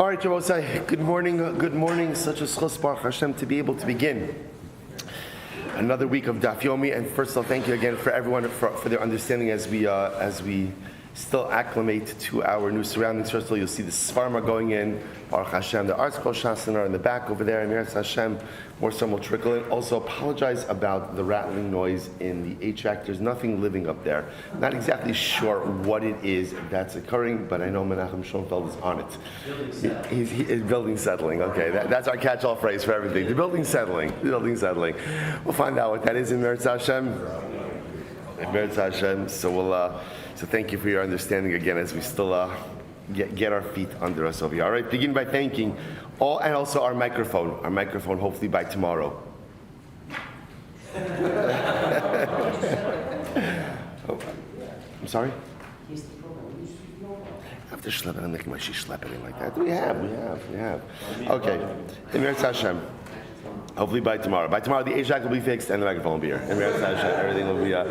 All right, Yerusai, good morning. Good morning. Such a schus Baruch Hashem to be able to begin another week of Daf Yomi. And first, I'll thank you again for everyone for their understanding as we still acclimate to our new surroundings. First of all, you'll see the Svarma going in. Baruch Hashem, the article Shasan are in the back over there. And Meretz Hashem, more sun will trickle in. Also, apologize about the rattling noise in the HVAC. There's nothing living up there. Not exactly sure what it is that's occurring, but I know Menachem Schoenfeld is on it. He's building settling. Okay, that's our catch-all phrase for everything. The building settling. The building settling. We'll find out what that is in Meretz Hashem. In Meretz Hashem. So thank you for your understanding again as we still get our feet under us over here. All right, begin by thanking all, and also our microphone hopefully by tomorrow. I'm sorry? After schlepping, I'm making my sheesh schlepping like that. We have. Okay, Meretz Hashem. Hopefully by tomorrow. By tomorrow, the HVAC will be fixed and the microphone will be here. And everything will be. All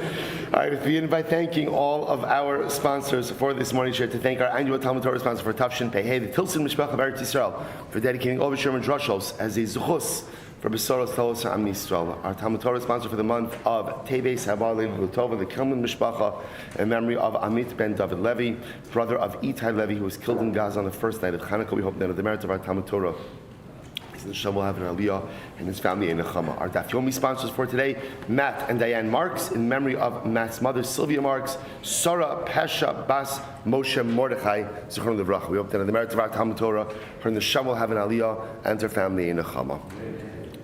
right, we begin by thanking all of our sponsors for this morning's share. To thank our annual Talmud Torah sponsor for Tafshin Pei, the Tilson Mishpach of Eretz Yisrael, for dedicating all the Sherman Drushos as a zuchus for Besoros Telos Am Yisrael. Our Talmud Torah sponsor for the month of Teves Habalin Hutova, the Kilman Mishpacha, in memory of Amit ben David Levi, brother of Itai Levi, who was killed in Gaza on the first night of Hanukkah. We hope that the merit of our Talmud Torah, the Shem will have an Aliyah and his family in Nechama. Our Daf Yomi sponsors for today, Matt and Diane Marks, in memory of Matt's mother, Sylvia Marks, Sarah Pesha Bas Moshe Mordechai, Zichron Livracha. We hope that in the merit of our Talmud Torah, her and the Shem will have an Aliyah and her family in Nechama.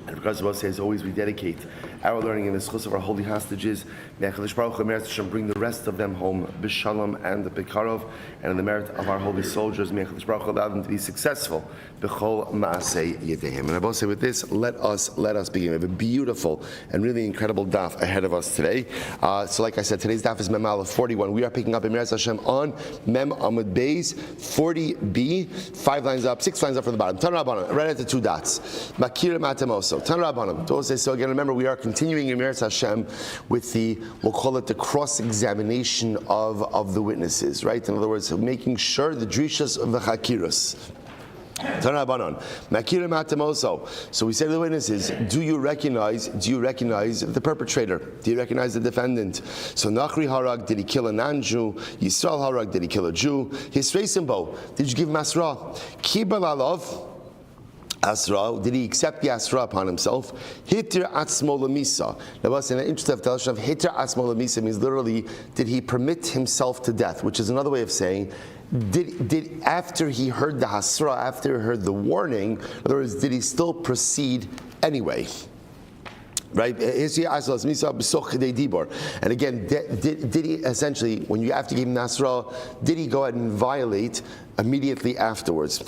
And because of us, as always, we dedicate our learning in the schus of our holy hostages. May HaKadosh Baruch Hu bring the rest of them home, b'shalom and b'karov, and in the merit of our holy soldiers, may HaKadosh Baruch Hu allow them to be successful. B'chol ma'asei yedehem. And I will say with this, let us begin. We have a beautiful and really incredible daf ahead of us today. So like I said, today's daf is Mem Aleph 41. We are picking up in Meretz Hashem on Mem Amud Beis 40b, 5 lines up, 6 lines up from the bottom. Tan Rabbanan, right at the 2 dots. Makir Matamoso. Tan Rabbanan. So again, remember, we are continuing in Meretz Hashem with we'll call it the cross-examination of the witnesses, right? In other words, making sure the drishas of the chakiras. So we say to the witnesses, do you recognize the perpetrator? Do you recognize the defendant? So Nachri Harag, did he kill a non-Jew? Yisrael Harag, did he kill a Jew? Hisreisimbo, did you give him Asra? Kibal Alav Asra, did he accept the Asra upon himself? Hitir Atzmo Lamisa. Now, what's an interesting definition of Hitir Atzmo Lamisa means literally, did he permit himself to death? Which is another way of saying, did after he heard the Hasra, after he heard the warning, in other words, did he still proceed anyway? Right? And again, did he essentially, when you have to give him Nasra, did he go ahead and violate immediately afterwards? If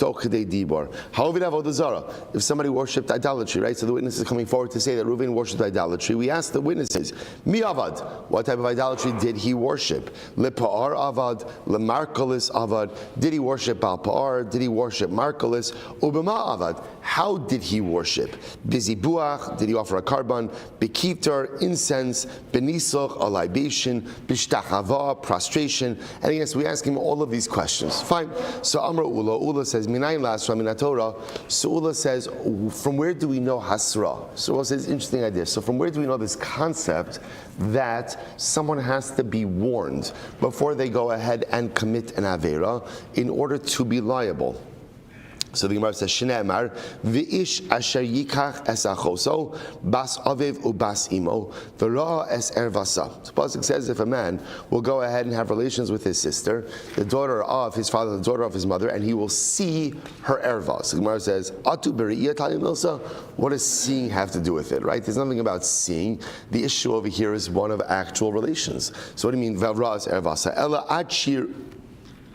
somebody worshipped idolatry, right? So the witness is coming forward to say that Reuven worshipped idolatry. We ask the witnesses, Mi avad, what type of idolatry did he worship? Lepa'ar avad, lemarkolis avad. Did he worship Baal Pa'ar? Did he worship Markolis? Ubema avad. How did he worship? Bizibuach, did he offer a karban? Bekitar, incense, benisoch, a libation, bishtachava, prostration. And yes, we ask him all of these questions. Fine. So Amr Ula says, Minayin Lasra Min Torah. So Ula says, from where do we know Hasra? So Ula says, interesting idea. So from where do we know this concept that someone has to be warned before they go ahead and commit an Avera in order to be liable? So the Gemara says, Shnei Amar, V'ish asher yikach es achoso, bas aviv ubas imo, v'ra'a es ervasa. So Pasuk says, if a man will go ahead and have relations with his sister, the daughter of his father, the daughter of his mother, and he will see her erva. So the Gemara says, Atu b're'iyah talim milsa. What does seeing have to do with it, right? There's nothing about seeing. The issue over here is one of actual relations. So what do you mean, v'ra'a es ervasa? Ela achir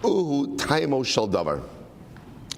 uhu taimo shel davar.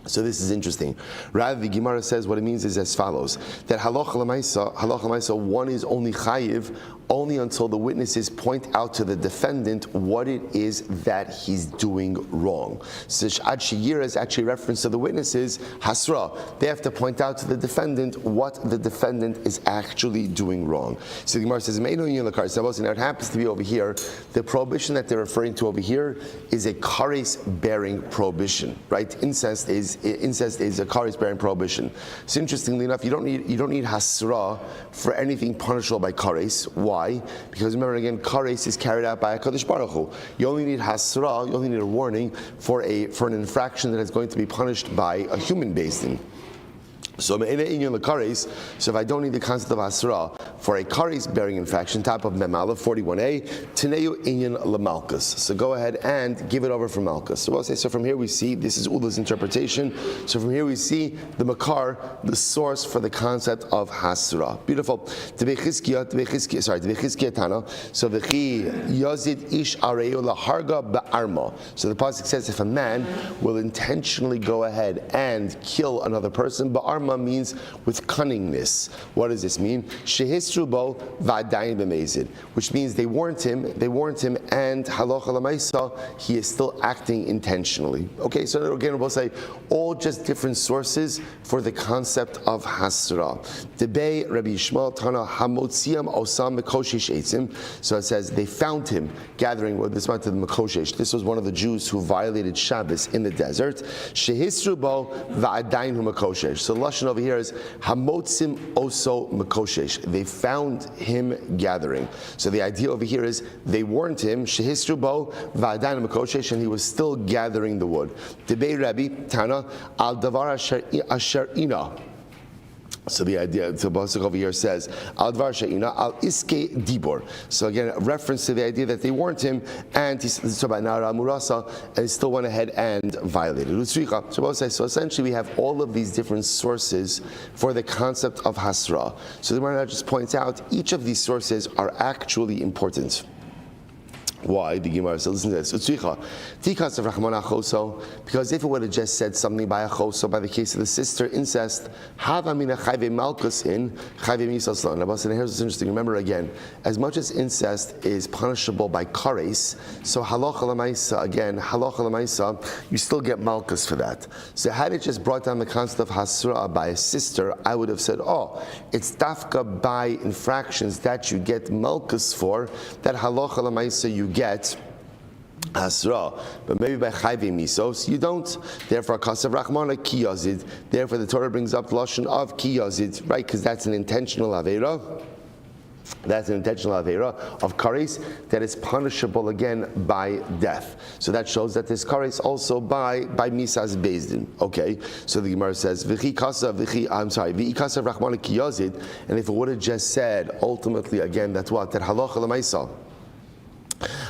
So this is interesting. Rather, the Gemara says what it means is as follows: that halacha l'maisa, one is only chayiv only until the witnesses point out to the defendant what it is that he's doing wrong. So Sh'ad Sheyira is actually reference to the witnesses, Hasra. They have to point out to the defendant what the defendant is actually doing wrong. So the Gemara says, now it happens to be over here, the prohibition that they're referring to over here is a kares bearing prohibition, right? Incest is a kares bearing prohibition. So interestingly enough, you don't need Hasra for anything punishable by kares. Why? Because remember again, kares is carried out by HaKadosh Baruch Hu. You only need hasra, you only need a warning for an infraction that is going to be punished by a human being. So if I don't need the concept of Asra for a kares bearing infraction, top of Memala 41a, Teneu Inyan Lamalkus. So go ahead and give it over for Malkus. So we'll say, so from here we see, this is Ula's interpretation. So from here we see the Makar, the source for the concept of Hasra. Beautiful. Tebechizkiya Tana. So V'chi Yazid Ish Areu Laharga Ba'arma. So the pasuk says if a man will intentionally go ahead and kill another person, Ba'arma means with cunningness. What does this mean? Shehisrubo v'adayin b'mezid, which means they warned him, and halacha l'maisa, he is still acting intentionally. Okay, so again we'll say all just different sources for the concept of hasra. Debei Rabbi Shmuel Tana hamotziam osam mekoshesh eitzim. So it says they found him gathering. Well, this went to the mekoshesh. This was one of the Jews who violated Shabbos in the desert. Shehisrubo v'adayin hu mekoshesh. So over here is Hamotzim Oso Makoshesh. They found him gathering. So the idea over here is they warned him, Shehisrubo Va'adan Makoshesh, and he was still gathering the wood. Debei Rabbi Tana Al Davar Asher Ina. So the idea, so Pasuk over here says, Al Dvar She'ina Al Iske Dibor. So again, a reference to the idea that they warned him, and he said about Nara Murasa, and he still went ahead and violated. So essentially, we have all of these different sources for the concept of Hasra. So the Gemara just points out each of these sources are actually important. Why? The Gemara says, listen to this. Because if it would have just said something by a choso, by the case of the sister, incest, and here's what's interesting. Remember again, as much as incest is punishable by kares, so halacha l'maisa, again, halacha l'maisa, you still get malchus for that. So had it just brought down the concept of hasra by a sister, I would have said, oh, it's dafka by infractions that you get malchus for, that halacha l'maisa you get Asra, but maybe by chayve misos you don't. Therefore, kasav rachmana ki yazid. Therefore, the Torah brings up the lashon of ki yazid, right? Because that's an intentional aveira. That's an intentional aveira of kares that is punishable again by death. So that shows that this kares also by misas bezdin. Okay, so the Gemara says v'chi kasav rachmana ki yazid, and if it would have just said ultimately again that's what that halacha l'maisa,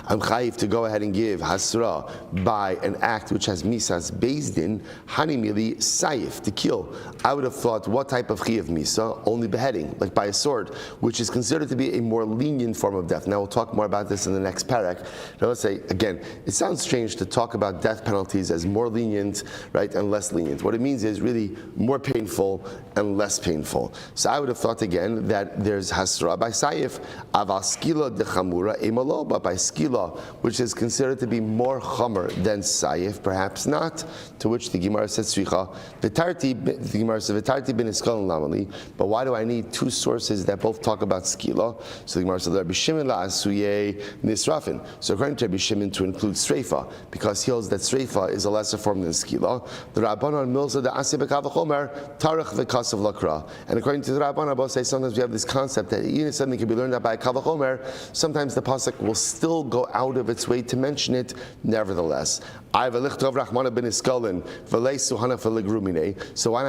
I'm chayiv to go ahead and give hasra by an act which has misas bezdin, hanimili sayif, to kill. I would have thought, what type of chayiv misa? Only beheading, like by a sword, which is considered to be a more lenient form of death. Now we'll talk more about this in the next parak. Now let's say, again, it sounds strange to talk about death penalties as more lenient, right, and less lenient. What it means is really more painful and less painful. So I would have thought again that there's hasra by sayif, avaskila dechamura emalo, but by skila, which is considered to be more chomer than sayif, perhaps not. To which the Gemara says, the Gemara says, v'tarti bin iskal lamali. But why do I need two sources that both talk about skila? So the Gemara says, Rabbi Shimon la'asuye nisrafin. So according to Rabbi Shimon, to include sreifa, because he holds that sreifa is a lesser form than skila. The Rabbanon milza the aseh b'kavachomer tarach v'kasav lakra. And according to the Rabbanon, both say sometimes we have this concept that even if something can be learned by a kavachomer, sometimes the pasuk will still go out of its way to mention it, nevertheless. So why not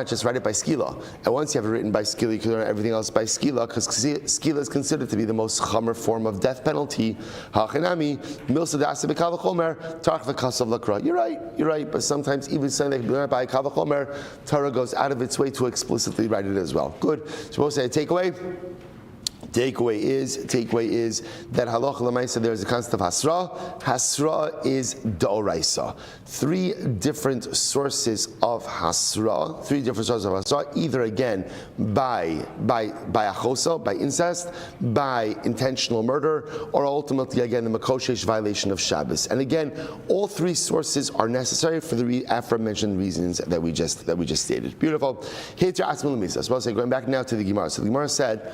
just write it by skila? And once you have it written by skila, you can learn everything else by skila, because skila is considered to be the most chomer form of death penalty. You're right, but sometimes even saying that you can learn it by kavachomer, Torah goes out of its way to explicitly write it as well. Good. So we'll say a takeaway. Takeaway is that halacha l'maisa there is a concept of hasra. Hasra is d'oraisa. Three different sources of hasra. Either again by achosa, by incest, by intentional murder, or ultimately again the makoshesh violation of Shabbos. And again, all three sources are necessary for the aforementioned reasons that we just stated. Beautiful. So going back now to the Gemara. So the Gemara said,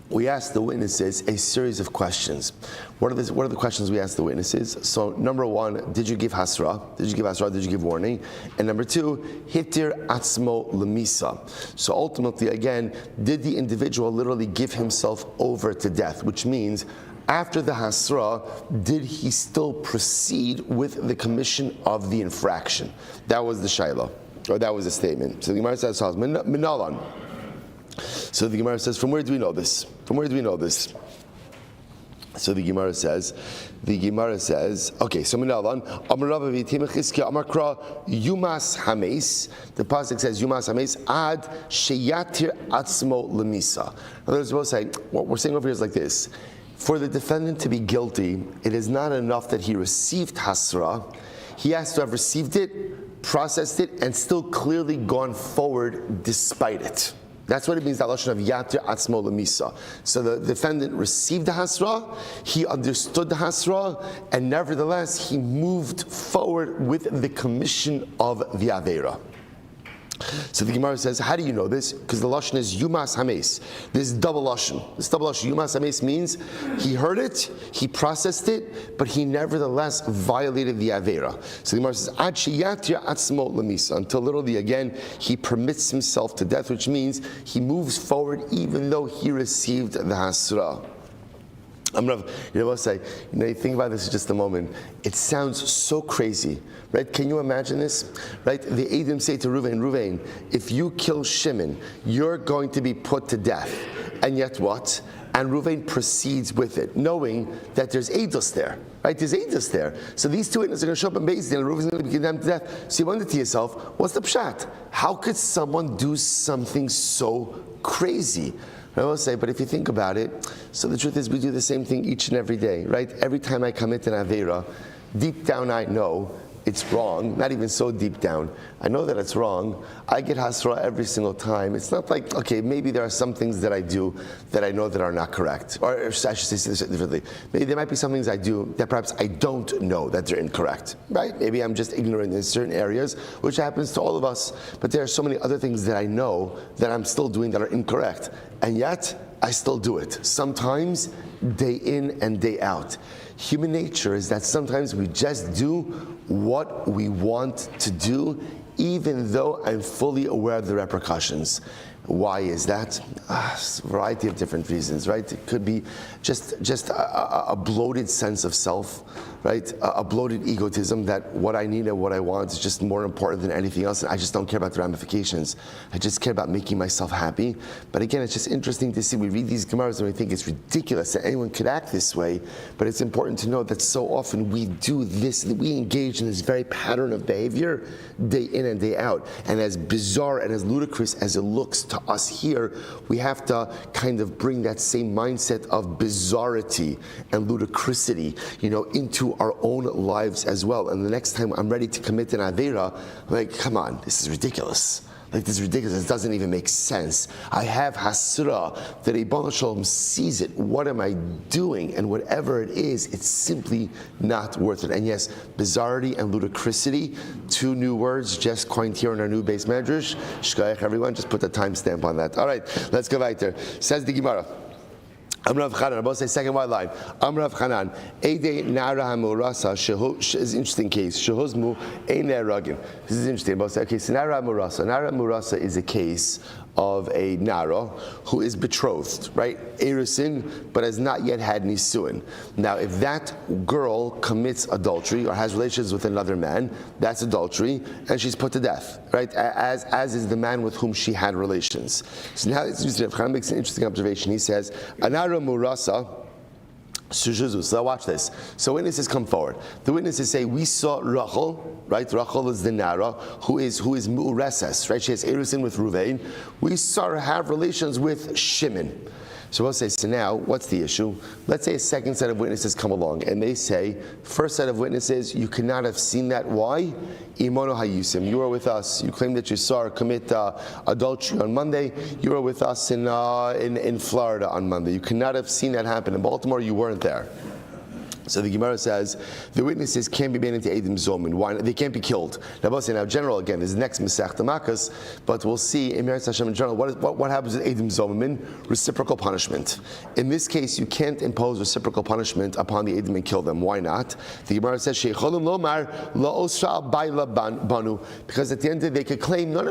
we asked the witnesses a series of questions. What are the questions we asked the witnesses? So number one, did you give hasra? Did you give warning? And number two, hitir atzmo lemisa. So ultimately, again, did the individual literally give himself over to death? Which means, after the hasra, did he still proceed with the commission of the infraction? That was the shayla, or that was the statement. So the Gemara says, minalan. So the Gemara says, from where do we know this? So the Gemara says, okay, so Minalan, Amar Rabba v'Yitim Chizkiya Amar Kra Yumas Hameis. The pasuk says Yumas Hameis Ad Sheyatir Atzmo Lemisa. In other words, we'll say, what we're saying over here is like this: for the defendant to be guilty, it is not enough that he received hasra. He has to have received it, processed it, and still clearly gone forward despite it. That's what it means, that lashon of yatir atzmo lemisa. So the defendant received the hasra, he understood the hasra, and nevertheless he moved forward with the commission of the avera. So the Gemara says, how do you know this? Because the lashon is yumas hames. This double lashon. Yumas hames means he heard it, he processed it, but he nevertheless violated the avera. So the Gemara says, ad sheyatir atzmo lemisa, until literally again he permits himself to death, which means he moves forward even though he received the hasra. You think about this for just a moment. It sounds so crazy, right? Can you imagine this? Right? The Edom say to Reuven, if you kill Shimon, you're going to be put to death. And yet what? And Reuven proceeds with it, knowing that there's Eidos there. Right? There's Eidos there. So these two witnesses are going to show up in Beis Din, and Reuven's going to be condemned to death. So you wonder to yourself, what's the pshat? How could someone do something so crazy? I will say, but if you think about it, so the truth is we do the same thing each and every day, right? Every time I commit an avera, deep down I know it's wrong, not even so deep down. I know that it's wrong. I get hasra every single time. It's not like, okay, maybe there are some things that I do that I know that are not correct. Or I should say this differently. Maybe there might be some things I do that perhaps I don't know that they're incorrect, right? Maybe I'm just ignorant in certain areas, which happens to all of us. But there are so many other things that I know that I'm still doing that are incorrect. And yet, I still do it. Sometimes, day in and day out. Human nature is that sometimes we just do what we want to do, even though I'm fully aware of the repercussions. Why is that? A variety of different reasons, right? It could be just a bloated sense of self, right? A bloated egotism that what I need and what I want is just more important than anything else, and I just don't care about the ramifications. I just care about making myself happy. But again, it's just interesting to see. We read these Gemaras and we think it's ridiculous that anyone could act this way, but it's important to know that so often we do this, that we engage in this very pattern of behavior day in and day out. And as bizarre and as ludicrous as it looks to us here, we have to kind of bring that same mindset of bizarrity and ludicrosity, into our own lives as well. And the next time I'm ready to commit an avera, I'm like, come on, this is ridiculous. This is ridiculous. It doesn't even make sense. I have hasra that Ribono Shel Olam sees it. What am I doing? And whatever it is, it's simply not worth it. And yes, bizarrity and ludicrosity, two new words just coined here in our new base medrash. Shkayach, everyone, just put the timestamp on that. All right, let's go right there. Says the Gemara. Amrav Chanan, I both say second wide line. Amrav Chanan, Eidei Nara Hamurasa, is an interesting case. Shehuzmu Einer Ragin. This is interesting. I both say, okay, so Nara Hamurasa. Nara Hamurasa is a case of a Nara who is betrothed, right? Erusin, but has not yet had Nisuin. Now, if that girl commits adultery or has relations with another man, that's adultery, and she's put to death, right? As is the man with whom she had relations. So now, Rav Chanan makes an interesting observation. He says, Anara Murasa, So now watch this. So witnesses come forward. The witnesses say, we saw Rachel, right? Rachel is the Nara, who is Mu'ureses, right? She has Erusin with Ruvain. We saw her have relations with Shimon. So we'll say, so now, what's the issue? Let's say a second set of witnesses come along, and they say, first set of witnesses, you could not have seen that. Why? Imono hayusim. You were with us. You claimed that you saw her commit adultery on Monday. You were with us in Florida on Monday. You could not have seen that happen. In Baltimore, you weren't there. So the Gemara says the witnesses can't be made into Eidim Zomin. Why? They can't be killed. Now, general again is next Masech Tamakas, but we'll see in Meretz Hashem in general what happens with Eidim Zomin, reciprocal punishment. In this case, you can't impose reciprocal punishment upon the Eidim and kill them. Why not? The Gemara says Sheikholim Lomar Laosra Baila Banu, because at the end of the day they could claim no.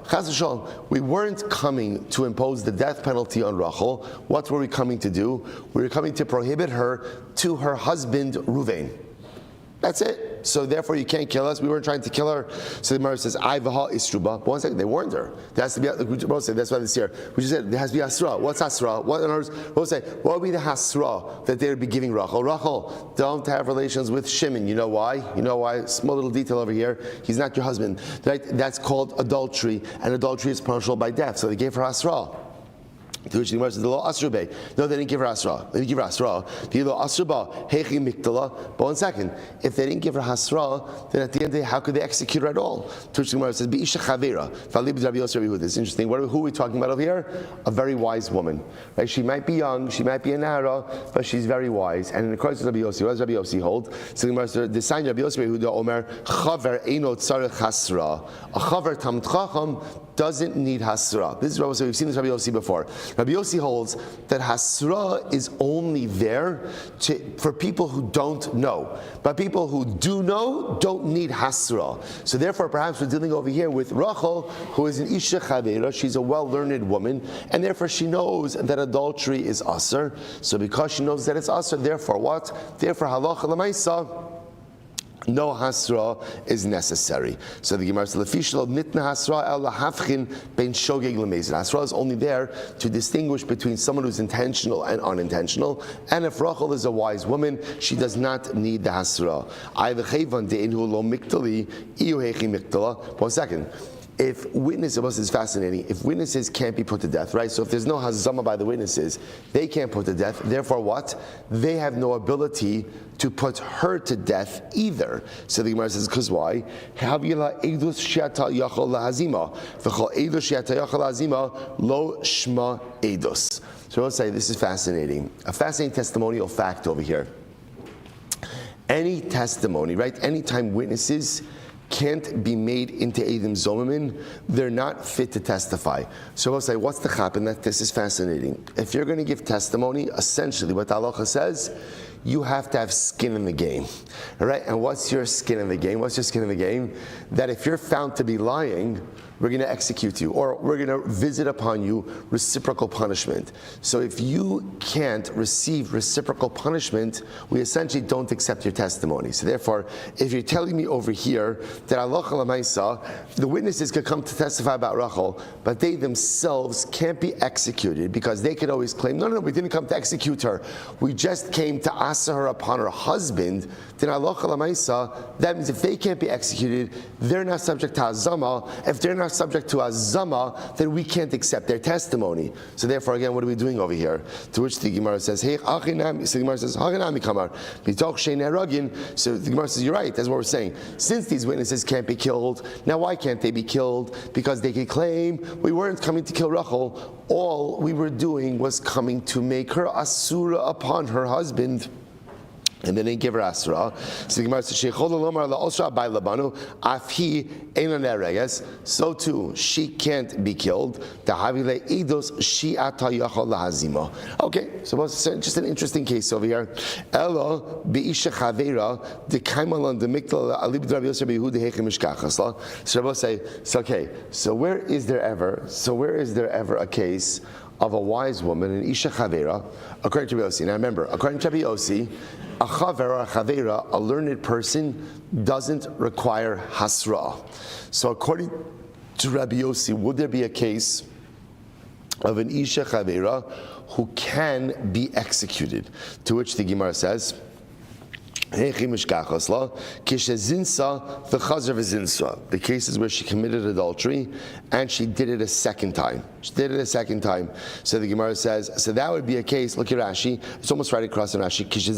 Chas v'shalom, we weren't coming to impose the death penalty on Rachel. What were we coming to do? We were coming to prohibit her to her husband Ruvain. That's it. So therefore you can't kill us. We weren't trying to kill her. So the Gemara says, Ivaha Istruba. But 1 second, they warned her. There has to be, that's why this here. We just said there has to be Hasra. What's Hasra? What in other words, we'll say, what would be the Hasra that they would be giving Rachel? Rachel, don't have relations with Shimon. You know why? Small little detail over here. He's not your husband. Right? That's called adultery, and adultery is punishable by death. So they gave her Hasra. To which the Gemara says, the law Asrubay. No, they didn't give her Hasra. They didn't give her Hasra. The law Asruba, Hechi Miktala. But 1 second, if they didn't give her Hasra, then at the end of the day, how could they execute her at all? To which the Gemara says, Be'isha Chavera. It's interesting. Who are we talking about over here? A very wise woman. Right? She might be young, she might be a Nara, but she's very wise. And in accordance with Rabbi Yossi, what does Rabbi Yossi hold? So the Gemara says, the sign Rabbi Yossi, who the Omer, Chaver Eino Tzarech Hasra. A Chaver Tamid Chacham doesn't need Hasra. This is what we've seen this Rabbi Yossi before. Rabbi Yossi holds that Hasra is only there for people who don't know. But people who do know don't need Hasra. So therefore, perhaps we're dealing over here with Rachel, who is an Isha Chavera. She's a well-learned woman, and therefore she knows that adultery is Asr. So because she knows that it's Asr, therefore what? Therefore, Halacha L'maisa, no hasra is necessary. So the Gemara says, "Lefishlo nitna hasra el lahafchin ben shogeg lemezid." Hasra is only there to distinguish between someone who's intentional and unintentional. And if Rachel is a wise woman, she does not need the hasra. I v'chayvan de'inhu lo miktali iu hechi miktala. 1 second. If witnesses, this is fascinating, if witnesses can't be put to death, right? So if there's no hazama by the witnesses, they can't put to death. Therefore what? They have no ability to put her to death either. So the Gemara says, because why? Lo shma edus. So we'll say this is fascinating. A fascinating testimonial fact over here. Any testimony, right? Anytime witnesses can't be made into Eidim Zomim, they're not fit to testify. So we'll say, what's the chap? And this is fascinating. If you're going to give testimony, essentially what the halacha says, you have to have skin in the game. All right? And what's your skin in the game? What's your skin in the game? That if you're found to be lying, we're going to execute you, or we're going to visit upon you reciprocal punishment. So if you can't receive reciprocal punishment, we essentially don't accept your testimony. So therefore, if you're telling me over here that Allah Lamaisa, the witnesses could come to testify about Rachel, but they themselves can't be executed because they could always claim, no, we didn't come to execute her. We just came to asa her upon her husband. Then Allah Lamaisa, that means if they can't be executed, they're not subject to Azama. If they're not subject to Azama, then we can't accept their testimony. So therefore, again, what are we doing over here? To which the Gemara says, hey, so the Gemara says, so the Gemara says, you're right, that's what we're saying. Since these witnesses can't be killed, now why can't they be killed? Because they could claim, we weren't coming to kill Rachel, all we were doing was coming to make her asura upon her husband. And then they give her asra. So the Gemara says, so too, she can't be killed. Okay, so it's just an interesting case over here. So Rabbi say, okay, so where is there ever a case of a wise woman, an Isha Chavera, according to Rabbi Yossi? Now remember, according to Rabbi Yossi, a Chaver or a Chavera, a learned person, doesn't require Hasra. So according to Rabbi Yossi, would there be a case of an Isha Chavera who can be executed. To which the Gemara says, the cases where she committed adultery and she did it a second time. She did it a second time. So the Gemara says, so that would be a case, look at Rashi, it's almost right across in Rashi. Because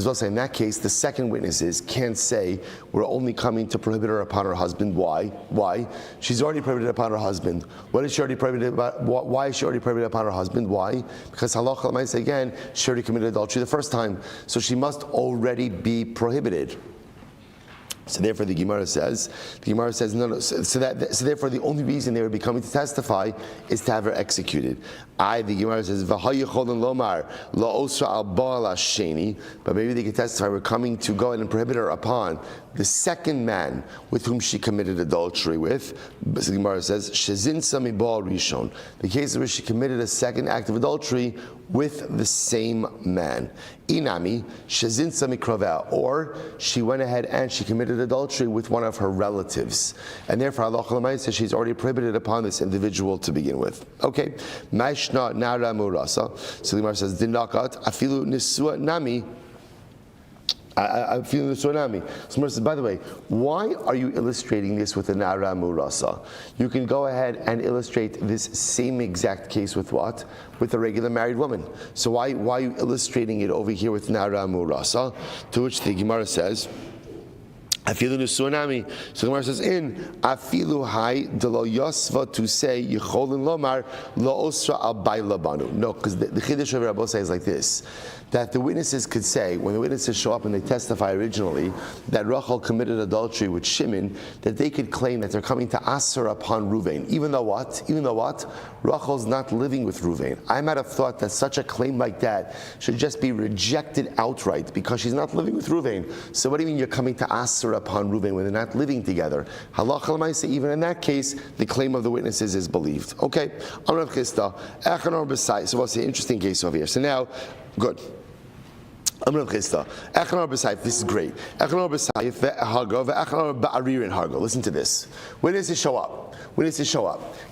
we'll say in that case, the second witnesses can't say, we're only coming to prohibit her upon her husband. Why? Why? She's already prohibited upon her husband. What is she already prohibited about? Why is she already prohibited upon her husband? Why? Because halacha might say again, she already committed adultery the first time. So she must already be prohibited. So therefore, the Gemara says no. So therefore, the only reason they would be coming to testify is to have her executed. The Gemara says lomar al sheni, but maybe they could testify we're coming to go and prohibit her upon the second man with whom she committed adultery with. So the Gemara says shezin sami ba'al rishon, the case where she committed a second act of adultery with the same man. Inami shezin sami kraveh, or she went ahead and she committed adultery with one of her relatives, and therefore halacha l'maaseh says she's already prohibited upon this individual to begin with. Okay, mashna nara murasa. So the Gemara says dinakat afilu nisua nami. I feel the tsunami. So says, by the way, why are you illustrating this with the Nara Murasa? You can go ahead and illustrate this same exact case with what? With a regular married woman. So why are you illustrating it over here with Nara Murasa? To which the Gemara says, Afilu nusunami. So the Gemara says, in afilu hai delo yosva to say yicholin lomar lo osra al bailabanu. No, because the chiddush of Rabbi says like this, that the witnesses could say, when the witnesses show up and they testify originally, that Rachel committed adultery with Shimon, that they could claim that they're coming to Asr upon Ruvain. Even though what? Rachel's not living with Ruvain. I might have thought that such a claim like that should just be rejected outright because she's not living with Ruvain. So what do you mean you're coming to Asr upon Ruvain when they're not living together? Halacha l'maaseh, even in that case, the claim of the witnesses is believed. Okay, Amrav Chista, Echanor B'sai. So what's the interesting case over here? So now, good. This is great. Listen to this. Witnesses show up.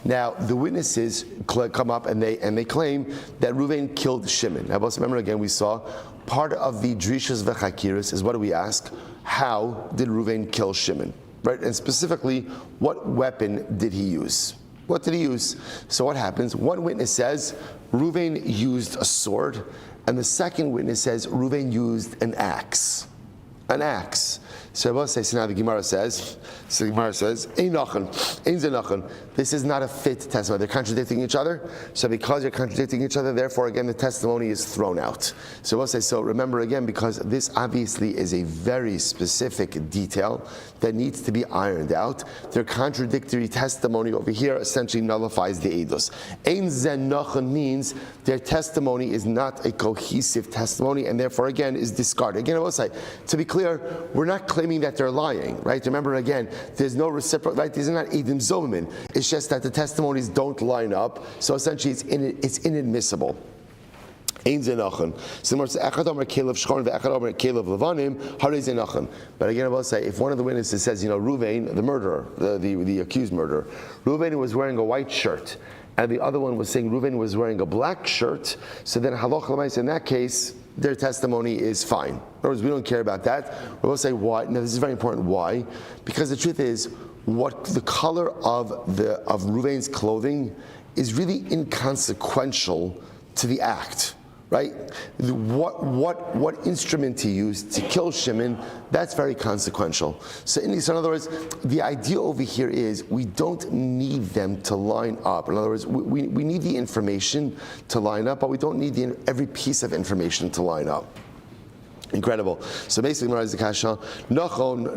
Now the witnesses come up and they claim that Ruvain killed Shimon. Now, remember again, we saw part of the drishas v'chakiris is what do we ask? How did Ruvain kill Shimon? Right, and specifically, what weapon did he use? What did he use? So what happens? One witness says Ruvain used a sword, and the second witness says Ruvain used an axe. An axe. So now the Gemara says, Ein nachon. This is not a fit testimony. They're contradicting each other. So because you're contradicting each other, therefore again the testimony is thrown out. So we'll say, so remember again, because this obviously is a very specific detail that needs to be ironed out. Their contradictory testimony over here essentially nullifies the eidos. Ein nachon means their testimony is not a cohesive testimony and therefore again is discarded. Again, I will say, to be clear, we're not claiming that they're lying, right? Remember again, there's no reciprocal, right? These are not edim zomin. It's just that the testimonies don't line up. So essentially, it's inadmissible. But again, I will say, if one of the witnesses says, Ruvain, the murderer, the accused murderer, Ruvain was wearing a white shirt, and the other one was saying Ruvain was wearing a black shirt, so then halacha l'maaseh in that case, their testimony is fine. In other words, we don't care about that. We will say why. Now, this is very important. Why? Because the truth is, what the color of Ruvain's clothing is really inconsequential to the act, right? What instrument he used to kill Shimon, that's very consequential. So in other words, the idea over here is we don't need them to line up. In other words, we need the information to line up, but we don't need every piece of information to line up. Incredible. So basically, Maraz the Kasha, Nachon,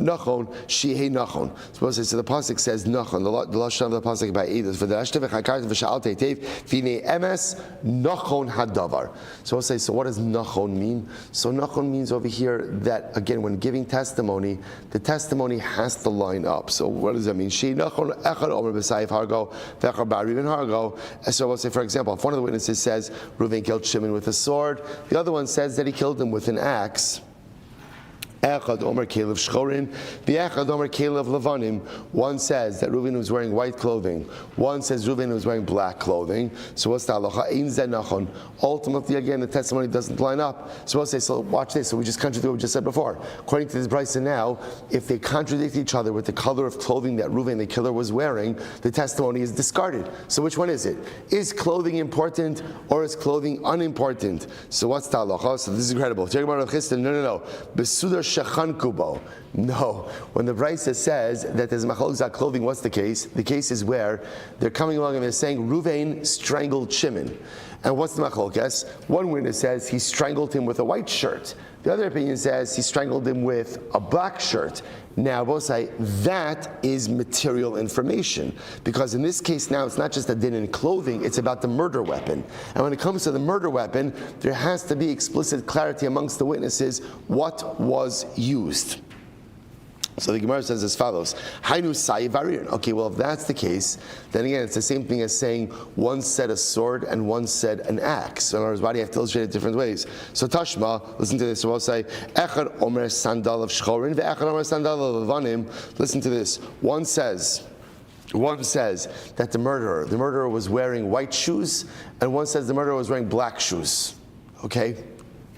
Shihei Nachon. So the pasuk says Nachon. The lashon of the pasuk by Eidos for the Ashtav Chakart v'Sha'al Teitev Fine Emes Nachon Hadavar. So we'll say, so what does Nachon mean? So Nachon means over here that again, when giving testimony, the testimony has to line up. So what does that mean? Shei Nachon Echad Omer B'Sayif Hargo V'Echad Ba'Rivin Hargo. So we'll say, for example, if one of the witnesses says Reuven killed Shimon with a sword, the other one says that he killed him with an axe. Echad Omer Kelev Shchorin, V'echad Omer Kelev Levanim. One says that Reuven was wearing white clothing. One says Reuven was wearing black clothing. So what's the halacha? Ein zeh nachon. Ultimately, again, the testimony doesn't line up. So we'll say, so watch this. So we just contradict what we just said before. According to this brisa now, if they contradict each other with the color of clothing that Reuven, the killer, was wearing, the testimony is discarded. So which one is it? Is clothing important or is clothing unimportant? So what's the halacha? So this is incredible. No. Besudar shechan kubo. No. When the brisa says that there's machlokes clothing, what's the case? The case is where they're coming along and they're saying Reuven strangled Shimon. And what's the machlokes? One witness says he strangled him with a white shirt. The other opinion says he strangled him with a black shirt. Now, both say that is material information, because in this case now it's not just a din in clothing, it's about the murder weapon. And when it comes to the murder weapon, there has to be explicit clarity amongst the witnesses what was used. So the Gemara says as follows: Hainu sayivarin. Okay, well, if that's the case, then again it's the same thing as saying one said a sword and one said an axe. So in other words, why do you have to illustrate it different ways? So Tashma, listen to this. So we'll say Echad Omer Sandal of Shchorin, ve'Echad Omer Sandal of Levanim. Listen to this. One says that the murderer was wearing white shoes, and one says the murderer was wearing black shoes. Okay?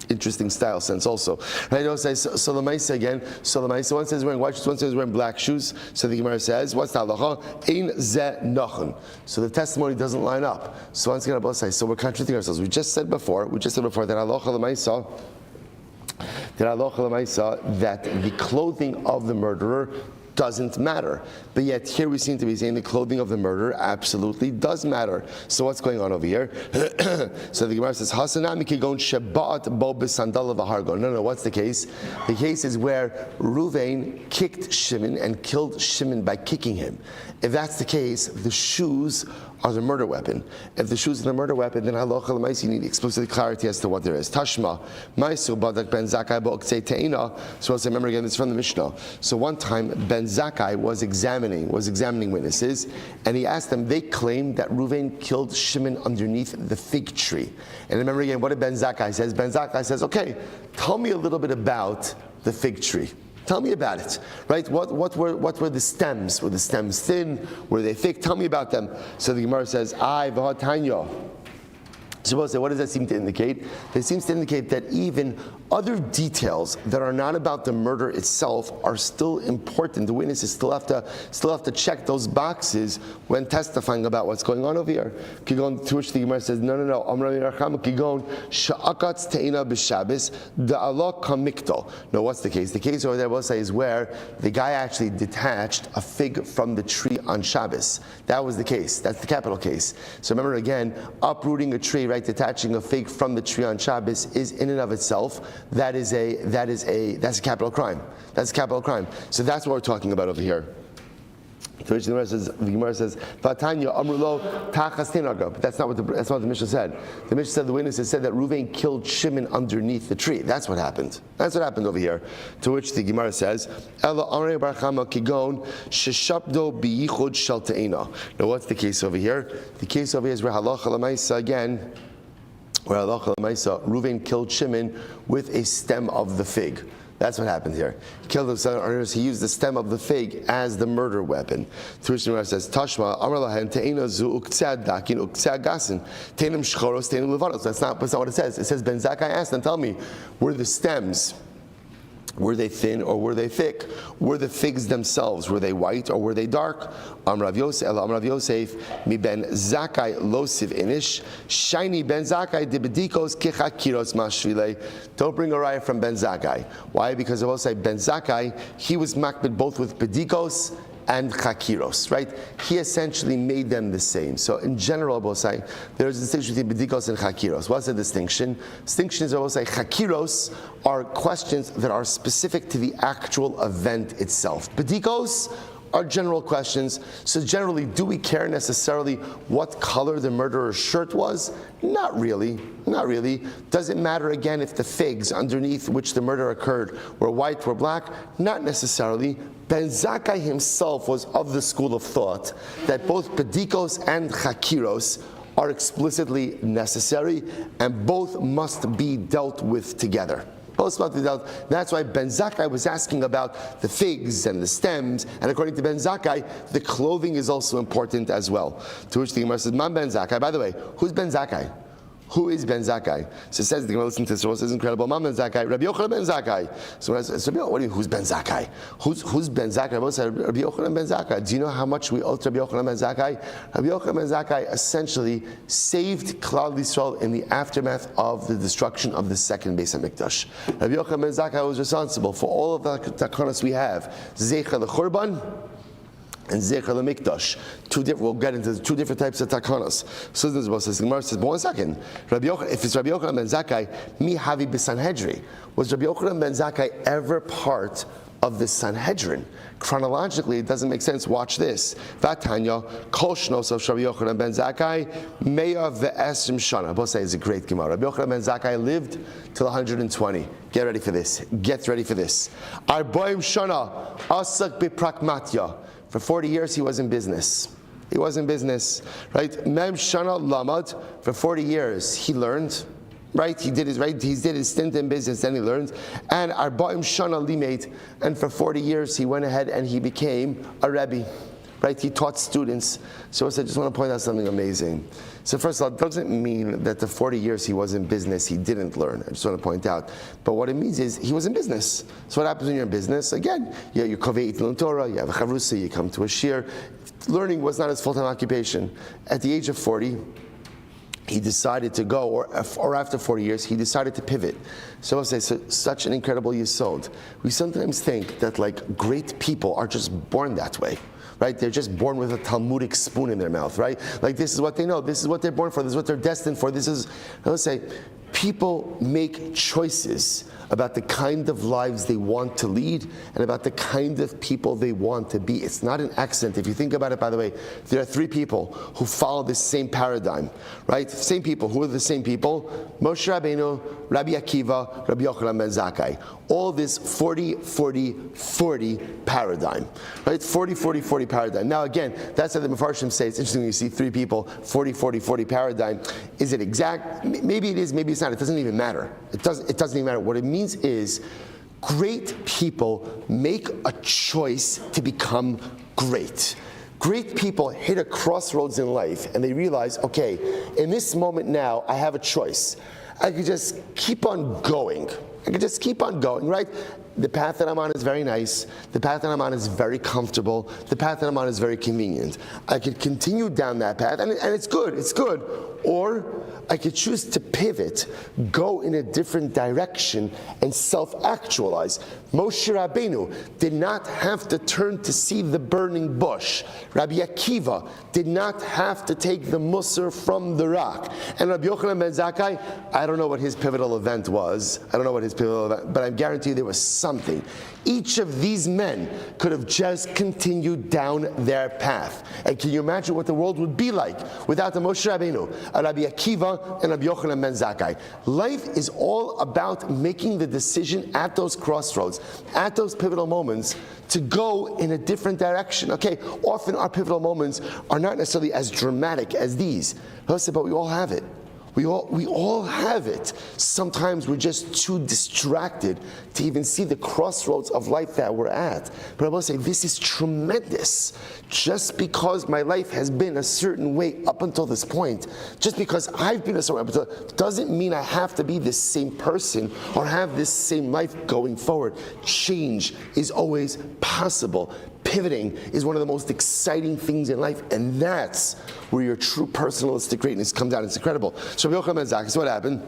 Interesting style sense also. Right? Don't say so the Maisa again. So the Maisa, one says wearing white shoes, one says wearing black shoes. So the Gemara says, what's the halacha? Ein zeh nachon. So the testimony doesn't line up. So once again, both say, so we're contradicting ourselves. We just said before that halacha l'maisa, that the clothing of the murderer doesn't matter. But yet here we seem to be saying the clothing of the murderer absolutely does matter. So what's going on over here? So the Gemara says, Hasanami kigon shebat bo b'sandal v'hargon. No, what's the case? The case is where Reuven kicked Shimon and killed Shimon by kicking him. If that's the case, the shoes are the murder weapon. If the shoes are the murder weapon, then halacha l'maisa, you need explicit clarity as to what there is. Tashma, ma'asu badak ben Zakkai bo'oktzei te'ina. So let's remember again, this is from the Mishnah. So one time, Ben Zakkai was examining witnesses, and he asked them, they claimed that Reuven killed Shimon underneath the fig tree. And remember again, what did Ben Zakkai says? Ben Zakkai says, okay, tell me a little bit about the fig tree. Tell me about it, right? What were the stems? Were the stems thin? Were they thick? Tell me about them. So the Gemara says, "I v'hatanya." So what does that seem to indicate? It seems to indicate that even other details that are not about the murder itself are still important. The witnesses still have to check those boxes when testifying about what's going on over here. Kigon, to which the Gemara says, no. Kigon sha'akatz te'ina b'Shabbos da'ala kamikto. No, what's the case? The case over there, we'll say, is where the guy actually detached a fig from the tree on Shabbos. That was the case. That's the capital case. So remember again, uprooting a tree, right, detaching a fig from the tree on Shabbos is in and of itself, that's a capital crime. That's a capital crime. So that's what we're talking about over here. To which the Gemara says, "Vatanya amrulo tachas tenaga." But that's not what the Mishnah said. The Mishnah said the witnesses said that Reuven killed Shimon underneath the tree. That's what happened. That's what happened over here. To which the Gemara says, "Ela amrei barchama kigon sheshapdo biyichud shel teina." Now, what's the case over here? The case over here is where halacha l'maisa again. Where halacha l'maisa, Reuven killed Shimon with a stem of the fig. That's what happened here. He killed him. He used the stem of the fig as the murder weapon. To which the Gemara says, "Tashma amar lahen te'ina zu uktzeh dakin uktzeh gasin te'inem shchoros te'inem levanos." That's not what it says. It says Ben Zakkai asked them, "Tell me, were the stems, were they thin or were they thick? Were the figs themselves, were they white or were they dark?" Amrav Yosef, mi Ben Zakkai losiv inish, shiny Ben Zakkai de bedikos kichakiros mashvile. Don't bring a raya from Ben Zakkai. Why? Because I will say Ben Zakkai, he was makbid both with bedikos and chakiros, right? He essentially made them the same. So in general, I will say, there's a distinction between bedikos and chakiros. What's the distinction? Distinction is, I will say, chakiros are questions that are specific to the actual event itself. Bedikos are general questions. So generally, do we care necessarily what color the murderer's shirt was? Not really. Not really. Does it matter again if the figs underneath which the murder occurred were white or black? Not necessarily. Ben Zakkai himself was of the school of thought that both pedikos and chakiros are explicitly necessary and both must be dealt with together. Both spots were dealt. That's why Ben Zakkai was asking about the figs and the stems, and according to Ben Zakkai, the clothing is also important as well. To which the Gemara says, Man Ben Zakkai. By the way, who's Ben Zakkai? Who is Ben Zakkai? So it says, the Gemara listen to this, this is incredible. Man Ben Zakkai, Rabbi Yochanan Ben Zakkai. So what do you mean, who's Ben Zakkai? Who's Ben Zakkai? Rabbi Yochanan Ben Zakkai. Do you know how much we owe to Rabbi Yochanan Ben Zakkai? Rabbi Yochanan Ben Zakkai essentially saved Klal Yisrael in the aftermath of the destruction of the second Beis HaMikdash. Rabbi Yochanan Ben Zakkai was responsible for all of the takanas we have. Zecher l'Churban and Zecher l'Mikdash. We'll get into two different types of takanas. So the Gemara says, but 1 second. If it's Rabbi Yochanan ben Zakkai, mi havi b'Sanhedrin. Was Rabbi Yochanan ben Zakkai ever part of the Sanhedrin? Chronologically, it doesn't make sense. Watch this. Vatanya, kol shnos of Rabbi Yochanan ben Zakkai, meya ve'esrim shana. Both say it's a great Gemara. Rabbi Yochanan ben Zakkai lived till 120. Get ready for this. Get ready for this. Arboim shana, asak b'prakmatya. For 40 years, he was in business. He was in business, right? Mem shana lamad. For 40 years, he learned, right? He did his stint in business, then he learned. And arba'im shana limet. And for 40 years, he went ahead and he became a rebbe, right? He taught students. So I just want to point out something amazing. So first of all, it doesn't mean that the 40 years he was in business, he didn't learn. I just want to point out. But what it means is he was in business. So what happens when you're in business? Again, you kovei itlun Torah, you have a chavrusa, you come to a shir. Learning was not his full-time occupation. At the age of 40, he decided to go, or after 40 years, he decided to pivot. So I'll say, such an incredible yesod. We sometimes think that like great people are just born that way. Right? They're just born with a Talmudic spoon in their mouth, right? Like this is what they know, this is what they're born for, this is what they're destined for. Let's say, people make choices about the kind of lives they want to lead and about the kind of people they want to be. It's not an accident. If you think about it, by the way, there are 3 people who follow this same paradigm, right? Same people. Who are the same people? Moshe Rabbeinu, Rabbi Akiva, Rabbi Yochanan ben Zakkai. All this 40, 40, 40 paradigm, right? 40, 40, 40 paradigm. Now again, that's how the Mefarshim say. It's interesting when you see 3 people, 40, 40, 40 paradigm. Is it exact? Maybe it is, maybe it's not. It doesn't even matter. It doesn't even matter. What it means is great people make a choice to become great. Great people hit a crossroads in life and they realize, okay, in this moment now, I have a choice. I could just keep on going. Right? The path that I'm on is very nice. The path that I'm on is very comfortable. The path that I'm on is very convenient. I could continue down that path, and it's good. Or I could choose to pivot, go in a different direction, and self-actualize. Moshe Rabbeinu did not have to turn to see the burning bush. Rabbi Akiva did not have to take the musar from the rock. And Rabbi Yochanan ben Zakkai, I don't know what his pivotal event was. But I guarantee you there was something. Each of these men could have just continued down their path. And can you imagine what the world would be like without the Moshe Rabbeinu, Rabbi Akiva, and Rabbi Yochanan ben Zakkai? Life is all about making the decision at those crossroads, at those pivotal moments, to go in a different direction. Okay, often our pivotal moments are not necessarily as dramatic as these, but we all have it. We all have it. Sometimes we're just too distracted to even see the crossroads of life that we're at. But I will say, this is tremendous. Just because my life has been a certain way up until this point, just because I've been a certain way up until, doesn't mean I have to be the same person or have this same life going forward. Change is always possible. Pivoting is one of the most exciting things in life, and that's where your true personalistic greatness comes out. It's incredible. So Rabbi Yochanan ben Zakkai, so what happened?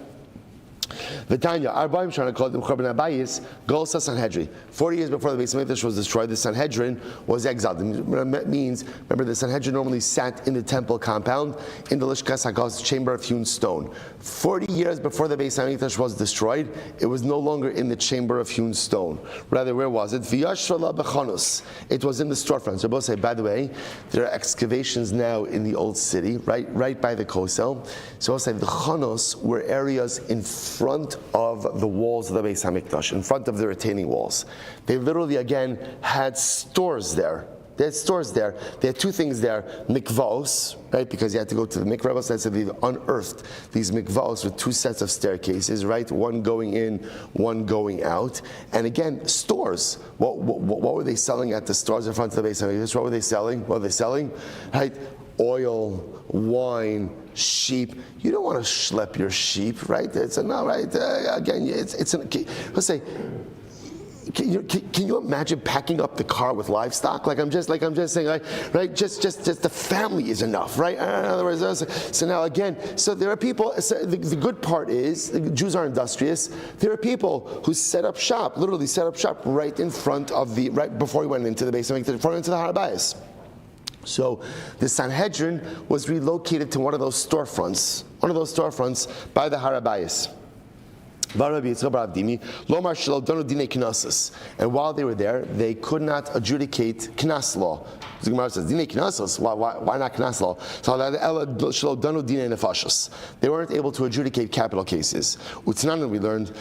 V'tanya, Arba'im Shana called them Chorban Abayis, Golsa Sanhedrin. 40 years before the Beis HaMikdash was destroyed, the Sanhedrin was exiled. It means, remember, the Sanhedrin normally sat in the temple compound, in the Lishkas HaKos, chamber of hewn stone. 40 years before the Beis HaMikdash was destroyed, it was no longer in the chamber of hewn stone. Rather, where was it? V'yashvala b'chanos. It was in the storefront. So both say, by the way, there are excavations now in the old city, right by the Kosel. So I'll say the chanos were areas in front of the walls of the Beis HaMikdash, in front of the retaining walls. They literally, again, had stores there. They had stores there. They had two things there: mikvos, right? Because you had to go to the mikvah. So they've unearthed these mikvos with two sets of staircases, right? One going in, one going out. And again, stores. What were they selling at the stores in front of the base? What were they selling? What were they selling? Right? Oil, wine, sheep. You don't want to schlep your sheep, right? It's a no, right? Again, let's say. Can you imagine packing up the car with livestock? I'm just saying, right? Just the family is enough, right? In other words, so now again, so there are people. So the good part is the Jews are industrious. There are people who literally set up shop right in front of right before he went into the basement, before he went into the Har HaBayis. So the Sanhedrin was relocated to one of those storefronts by the Har HaBayis. And while they were there, they could not adjudicate knas law. The Gemara says, "Dine knasos." Why not knas law? They weren't able to adjudicate capital cases. Utznanan, we learned,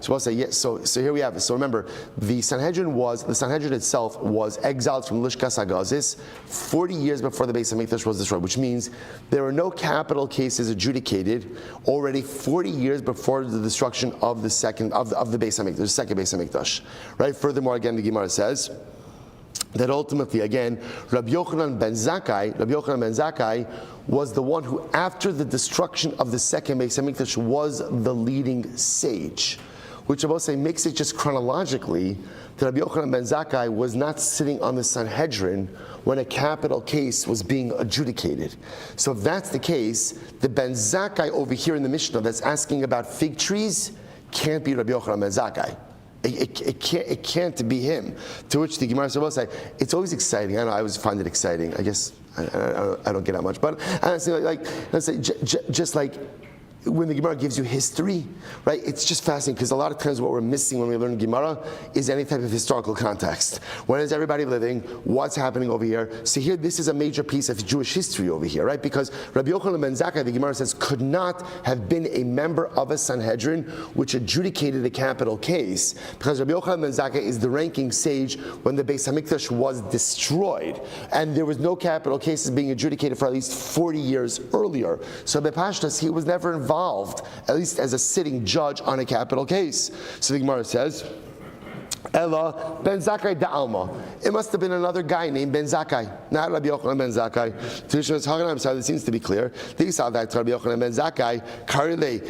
so we'll say, yes. So here we have it. So remember, the Sanhedrin itself was exiled from Lishkas Hagazis 40 years before the Beis Hamikdash was destroyed, which means there were no capital cases adjudicated already 40 years before the destruction of the second of the Beis Hamikdash, the second Beis Hamikdash. Right? Furthermore, again, the Gemara says that ultimately, again, Rabbi Yochanan ben Zakkai was the one who, after the destruction of the second Beis Hamikdash, was the leading sage, which I will say makes it just chronologically that Rabbi Yochanan ben Zakkai was not sitting on the Sanhedrin when a capital case was being adjudicated. So if that's the case, the ben Zakkai over here in the Mishnah that's asking about fig trees can't be Rabbi Yochanan ben Zakkai. It can't be him. To which the Gemara will say, it's always exciting. I know, I always find it exciting. I guess I don't get that much, but honestly, let's say just like when the Gemara gives you history, right? It's just fascinating because a lot of times what we're missing when we learn Gemara is any type of historical context. When is everybody living? What's happening over here? So here, this is a major piece of Jewish history over here, right? Because Rabbi Yochanan ben Zakkai, the Gemara says, could not have been a member of a Sanhedrin which adjudicated a capital case, because Rabbi Yochanan ben Zakkai is the ranking sage when the Beis Hamikdash was destroyed, and there was no capital cases being adjudicated for at least 40 years earlier. So Bepashtas, he was never involved, at least as a sitting judge on a capital case. So the Gemara says, Ella ben Zakkai da'alma. It must have been another guy named ben Zakkai, not Rabbi Yochanan ben Zakkai. I'm sorry, this seems to be clear. They saw that Rabbi Yochanan ben Zakkai, Karile,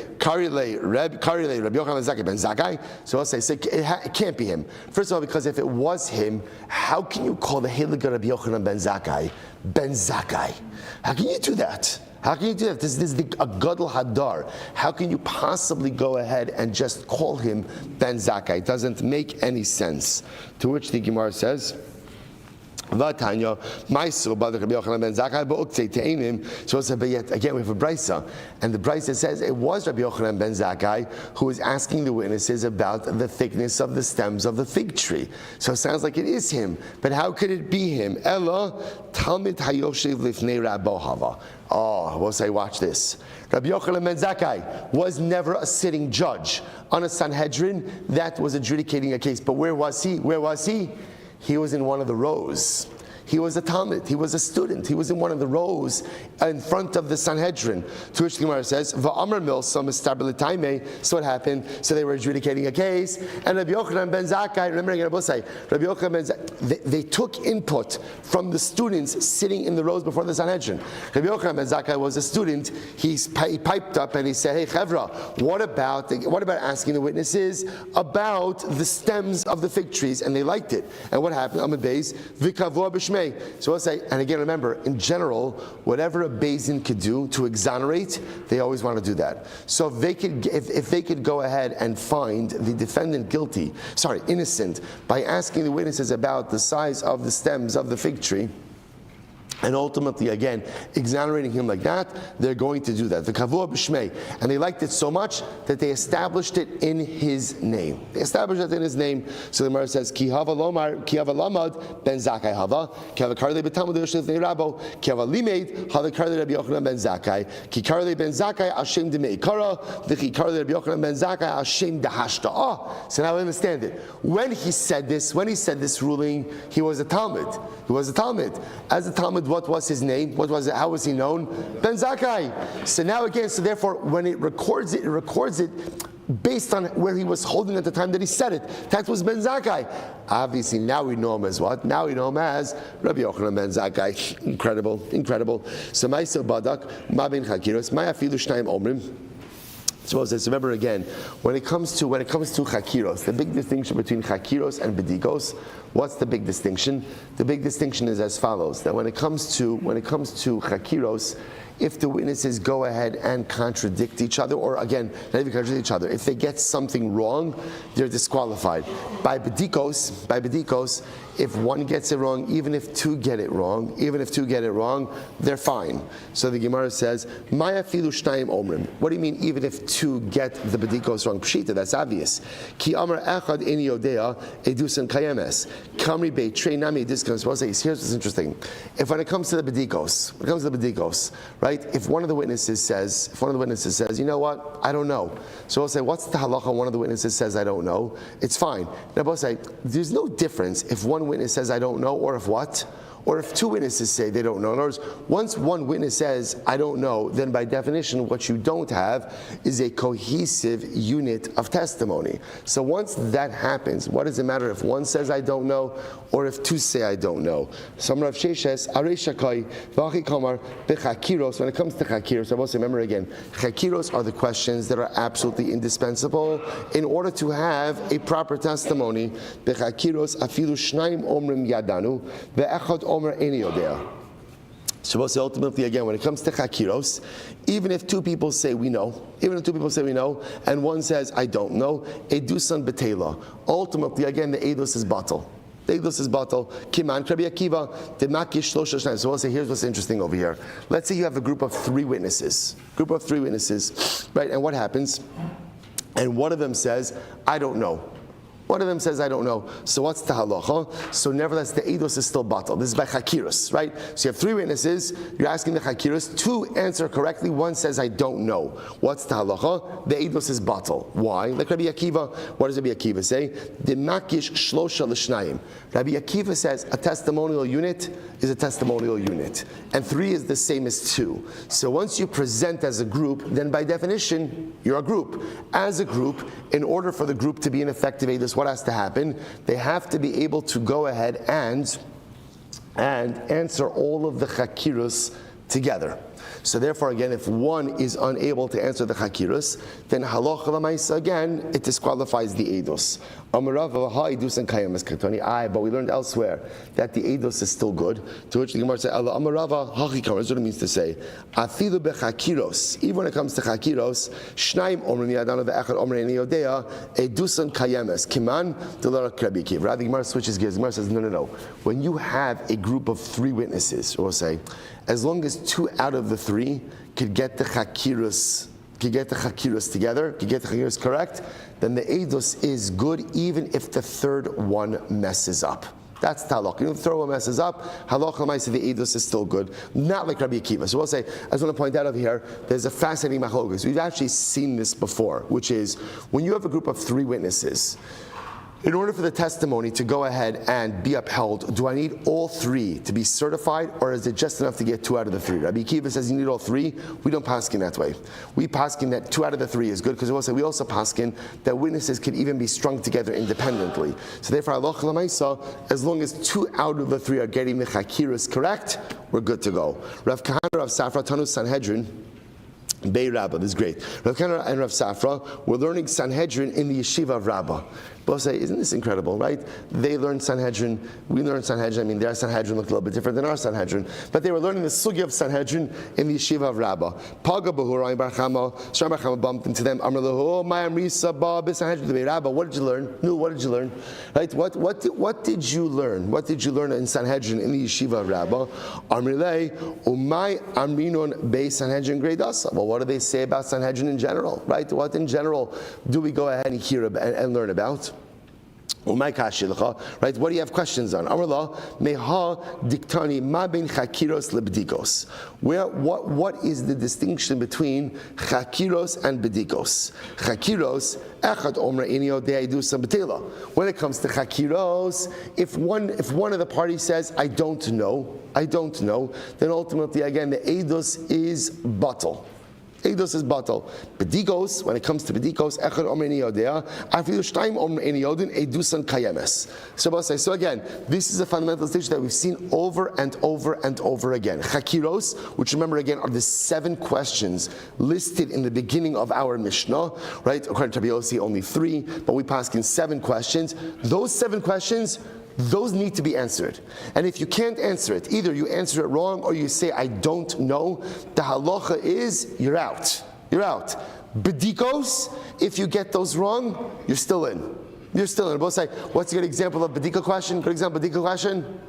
Rabbi Yochanan ben Zakkai. So I'll say it can't be him. First of all, because if it was him, how can you call the Heilige Rabbi Yochanan ben Zakkai ben Zakkai? How can you do that? How can you do that? This is a Gadol Hadar. How can you possibly go ahead and just call him Ben Zakkai? It doesn't make any sense. To which the Gemara says, so yet again we have a brisa, and the brisa says it was Rabbi Yochanan ben Zakkai who was asking the witnesses about the thickness of the stems of the fig tree. So it sounds like it is him, but how could it be him? Ella Talmid Hayoshev Lifnei Rabbo Hava. Oh, we'll say, watch this. Rabbi Yochanan ben Zakkai was never a sitting judge on a Sanhedrin that was adjudicating a case. But where was he? He was in one of the rows. He was a Talmud. He was a student. He was in one of the rows in front of the Sanhedrin. To which the Gemara says, "Va'amar milsa mistabelitaime." So what happened? So they were adjudicating a case, and Rabbi Yochanan ben Zakkai. Remember again, Rabbi Yochanan ben Zakkai. They took input from the students sitting in the rows before the Sanhedrin. Rabbi Yochanan ben Zakkai was a student. He piped up and he said, "Hey, Chevra, what about asking the witnesses about the stems of the fig trees?" And they liked it. And what happened? Amud Beis v'kavua b'shmei. So I'll say, and again, remember, in general, whatever a Beis could do to exonerate, they always want to do that. So if they could go ahead and find the defendant innocent, by asking the witnesses about the size of the stems of the fig tree, and ultimately, again, exonerating him like that, they're going to do that. The kavua b'shmei, and they liked it so much that they established it in his name. They established it in his name. So the Gemara says, Ki hava lamad ben Zakkai hava, ki hava karle b'tamud yoshev ne'rabo, ki hava limeid hava karle Rabbi Yochanan ben Zakkai, ki karle ben Zakkai ashem demei kara, v'ki karle Rabbi Yochanan ben Zakkai ashem dehashta. So now I understand it. When he said this ruling, he was a Talmud. He was a Talmud. As a Talmud, what was his name? What was it? How was he known? Ben Zakkai. So now again, so therefore, when it records it based on where he was holding at the time that he said it. That was Ben Zakkai. Obviously, now we know him as what? Now we know him as Rabbi Yochanan ben Zakkai. Incredible. So Ma'aser Badak, Ma ben Chakiros, Ma afilu shnayim omrim. So remember again, when it comes to chakiros, the big distinction between chakiros and bedikos, what's the big distinction? The big distinction is as follows: that when it comes to chakiros, if the witnesses go ahead and contradict each other, or again, not even contradict each other, if they get something wrong, they're disqualified. By bedikos, if one gets it wrong, even if two get it wrong, they're fine. So the Gemara says, Maya filu shnayim omrim. What do you mean, even if two get the bedikos wrong? Pshita, that's obvious. Ki amar echad eni yodea edusan kayemes. Kamri beitrei nami discounts. Here's what's interesting. If when it comes to the bedikos, right? If one of the witnesses says, you know what, I don't know. So we'll say, what's the halacha? One of the witnesses says, I don't know. It's fine. Now we'll say, there's no difference if one witness says, I don't know, or if what? Or if two witnesses say they don't know. In other words, once one witness says, I don't know, then by definition, what you don't have is a cohesive unit of testimony. So once that happens, what does it matter if one says, I don't know, or if two say, I don't know? Some Rav Sheshes, Arei Shakai, V'achi Kamar, B'chakiros, when it comes to chakiros, I will say, remember again, chakiros are the questions that are absolutely indispensable in order to have a proper testimony. B'chakiros, afilu shnayim omrim yadanu, ve'echad Omer eni yodea. So we'll say ultimately again, when it comes to chakiros, even if two people say we know, and one says I don't know, edusan betela. Ultimately again, the edus is batal. Kiman Rabbi Akiva the makish shlosha shnayim. So we'll say here's what's interesting over here. Let's say you have a group of three witnesses, right? And what happens? And one of them says I don't know. So what's the halacha? So nevertheless, the eidos is still batal. This is by chakiros, right? So you have three witnesses. You're asking the chakiros. Two answer correctly. One says, I don't know. What's the halacha? The eidos is batal. Why? Like Rabbi Akiva. What does Rabbi Akiva say? The makish shlosha l'shnayim. Rabbi Akiva says a testimonial unit is a testimonial unit, and three is the same as two. So once you present as a group, then by definition you're a group. As a group, in order for the group to be an effective eidos, what has to happen? They have to be able to go ahead and answer all of the chakiros together. So therefore, again, if one is unable to answer the chakiros, then halacha l'maisa, again, it disqualifies the eidos. But we learned elsewhere that the eidos is still good. To which the Gemara says, that's what it means to say. Afilu bechakiros, even when it comes to chakiros, shnayim omrim yadanu ve'echad omrim eni yodea, edusan kayemes, kiman delara Rabbi Akiva. Rather, the Gemara switches gears. The Gemara says, no. When you have a group of three witnesses, we'll say, as long as two out of the three could get the chakiros together, could get the chakiros correct, then the eidos is good even if the third one messes up. That's the halakha. If the third one messes up, halakha l'maisa, the eidos is still good. Not like Rabbi Akiva. So we'll say, I just want to point out over here, there's a fascinating machlokas. We've actually seen this before, which is when you have a group of three witnesses, in order for the testimony to go ahead and be upheld, do I need all three to be certified, or is it just enough to get two out of the three? Rabbi Akiva says you need all three. We don't paskin that way. We paskin that two out of the three is good, because we also paskin that witnesses can even be strung together independently. So therefore, halacha l'maisa, as long as two out of the three are getting the chakiros correct, we're good to go. Rav Kahana, Rav Safra, Tanu Sanhedrin, Bei Rabbah, this is great. Rav Kana and Rav Safra were learning Sanhedrin in the yeshiva of Rabbah. Both say, isn't this incredible, right? They learned Sanhedrin, we learned Sanhedrin. I mean, their Sanhedrin looked a little bit different than our Sanhedrin. But they were learning the sugya of Sanhedrin in the yeshiva of Rabbah. Paga Bahura Bar Chama, Shar Bar Chama bumped into them. Amr Lahu, my Amrisa Ba Sanhedrin the Rabbah. What did you learn? No, what did you learn? Right? What did you learn? What did you learn in Sanhedrin in the yeshiva of Rabbah? Amrilei, Umay Amrinon Be Sanhedrin Gradasa. Well, what do they say about Sanhedrin in general? Right? What in general do we go ahead and hear about and learn about? Right? What do you have questions on? Amarla meha diktani ma ben chakiros lebedikos. What is the distinction between chakiros and bedikos? Chakiros echad omer inyo de'edu betela. When it comes to chakiros, if one of the parties says I don't know, then ultimately again the edus is batal. Eidos is batal. Bedikos, when it comes to bedikos, echad omer ini yodea, afilu shtayim omer ini yodin, edusan kayemes. So again, this is a fundamental distinction that we've seen over and over and over again. Chakiros, which remember again are the 7 questions listed in the beginning of our Mishnah, right? According to Rabbi Yossi, only 3, but we pass in 7 questions. Those 7 questions, those need to be answered. And if you can't answer it, either you answer it wrong or you say, I don't know, the halacha is, you're out. You're out. Bedikos, if you get those wrong, you're still in. You're still in. Both say, what's a good example of bedika question? Good example, bedika question?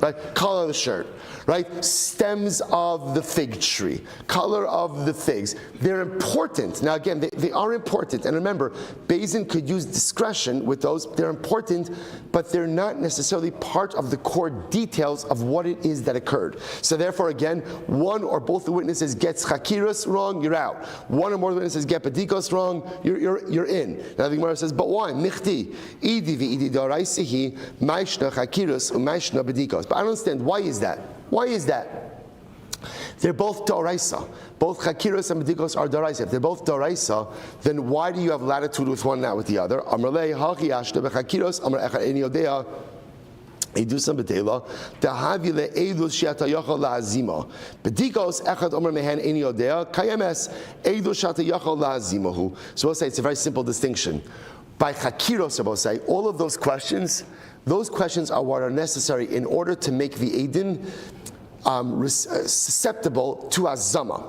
Right? Color of the shirt, right? Stems of the fig tree, color of the figs. They're important. Now again, they are important. And remember, Bezin could use discretion with those. They're important, but they're not necessarily part of the core details of what it is that occurred. So therefore, again, one or both the witnesses gets chakiros wrong, you're out. One or more witnesses get bedikos wrong, you're in. Now the Gemara says, but why? Michti, idi v'idi d'oraisihi, ma'ishna chakiros u'ma'ishna bedikos. But I don't understand, why is that? Why is that? They're both d'oraisa. Both chakiros and bedikos are d'oraisa. If they're both d'oraisa, then why do you have latitude with one, not with the other? Amrlei hachi ashna bechakiros, amr echad eni yodea, edusam betela, dahavile edus she'ata yachal la'azima. Bedikos echad omer mehen eni yodea, kayemes edus she'ata yachal la'azimahu. So we'll say it's a very simple distinction. By chakiros, we'll say, all of those questions are what are necessary in order to make the Eidin susceptible to azama.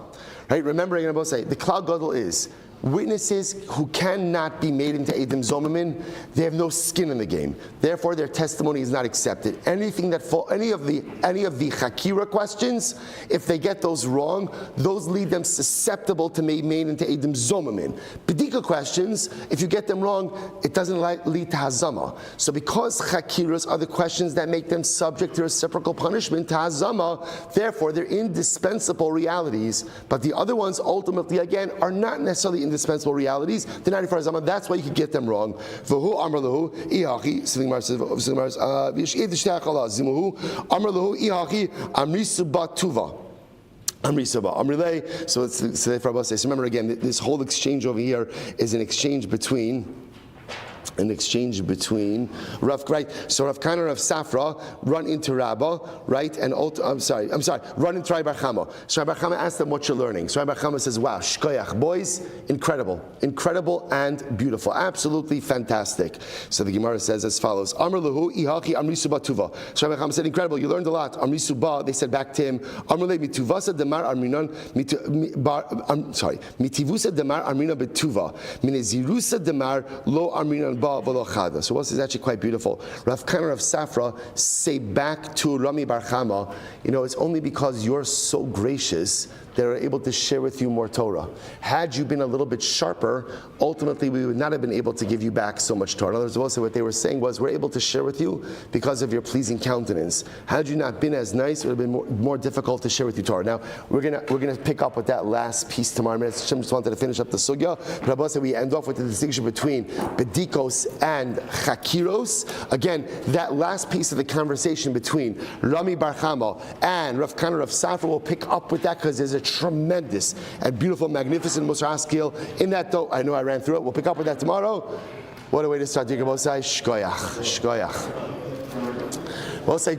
Right? Remember, I'm going to say, the Klal Gadol is witnesses who cannot be made into Eidim Zomamin, they have no skin in the game. Therefore, their testimony is not accepted. Any of the Chakira questions, if they get those wrong, those lead them susceptible to be made into Eidim Zomamin. Bedika questions, if you get them wrong, it doesn't lead to Hazama. So because Chakiras are the questions that make them subject to reciprocal punishment, to Hazama, therefore they're indispensable realities. But the other ones ultimately, again, are not necessarily indispensable realities. They're not for Hazama. That's why you could get them wrong. V'hu amar lahu ihachi. Amar lahu ihachi amrisu batuva. So it's remember again, this whole exchange over here is an exchange between Rav, right? So Rav Kana and Rav Safra run into Rabbah, right? And run into Rabbi Chama. So Rabbi Chama asked them what you're learning. So Rabbi Chama says, wow, shkoyach, boys, incredible and beautiful, absolutely fantastic. So the Gemara says as follows: Amr lahu ihachi amrisu batuva. So Rabbi Chama said, incredible, you learned a lot. Amrisu ba, they said back to him, Amr le mituvasa demar arminon mitivusa demar arminon betuva minezirusa demar lo arminon. So what is actually quite beautiful. Rav Kana, Rav Safra say back to Rami Bar Chama, it's only because you're so gracious that are able to share with you more Torah. Had you been a little bit sharper, ultimately we would not have been able to give you back so much Torah. In other words, also what they were saying was, we're able to share with you because of your pleasing countenance. Had you not been as nice, it would have been more difficult to share with you Torah. Now, we're gonna pick up with that last piece tomorrow. I just wanted to finish up the sugya, but Rabbi said we end off with the distinction between bedikos and chakiros. Again, that last piece of the conversation between Rami Bar Chama and Rav Kana, Rav Safra will pick up with that, because there's a tremendous and beautiful, magnificent Musar Haskell in that. Though I know I ran through it. We'll pick up with that tomorrow. What a way to start. Shkoyach. We'll say